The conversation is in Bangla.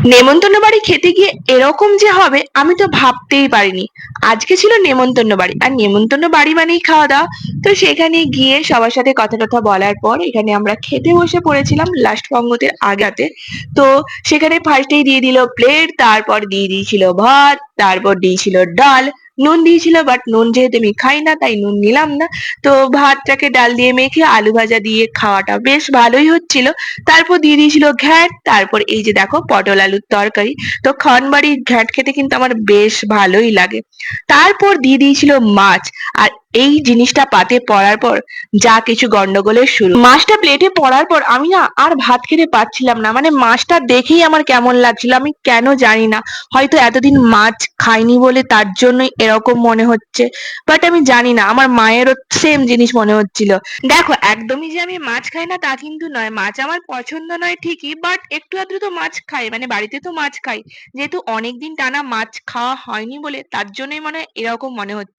নেমন্তন্ন বাড়ি খেতে গিয়ে এরকম যে হবে আমি তো ভাবতেই পারিনি। আজকে ছিল নেমন্তন্ন বাড়ি, আর নেমন্তন্ন বাড়ি মানেই খাওয়া দাওয়া। তো সেখানে গিয়ে সবার সাথে কথা টথা বলার পর এখানে আমরা খেতে বসে পড়েছিলাম লাস্ট পঙ্গতের আগাতে। তো সেখানে ফার্স্টেই দিয়ে দিল প্লেট, তারপর দিয়ে দিয়েছিল ভাত, তারপর দিয়েছিল ডাল, নুন দিয়েছিল, বাট নুন যেহেতু আমি খাই না তাই নুন নিলাম না। তো ভাতটাকে ডাল দিয়ে মেখে আলু ভাজা দিয়ে খাওয়াটা বেশ ভালোই হচ্ছিল। তারপর দিয়ে দিয়েছিল ঘ্যাট, তারপর এই যে দেখো পটল আলুর তরকারি। তো খানবাড়ির ঘ্যাট খেতে কিন্তু আমার বেশ ভালোই লাগে। তারপর দিয়ে দিয়েছিল মাছ। আর এই জিনিসটা পাতে পড়ার পর যা কিছু গন্ডগোলের শুরু। মাছটা প্লেটে পড়ার পর আমি না আর ভাত খেতে পাচ্ছিলাম না, মানে মাছটা দেখেই আমার কেমন লাগছিল, আমি কেন জানি না। হয়তো এতদিন মাছ খাইনি বলে তার জন্যই এরকম মনে হচ্ছে। বাট আমি জানি না, আমার মায়েরও সেম জিনিস মনে হচ্ছিল। দেখো, একদমই যে আমি মাছ খাই না তা কিন্তু নয়, মাছ আমার পছন্দ নয় ঠিকই, বাট একটু আধটু তো মাছ খাই, মানে বাড়িতে তো মাছ খাই। যেহেতু অনেকদিন টানা মাছ খাওয়া হয়নি বলে তার জন্যই মানে এরকম মনে হচ্ছে।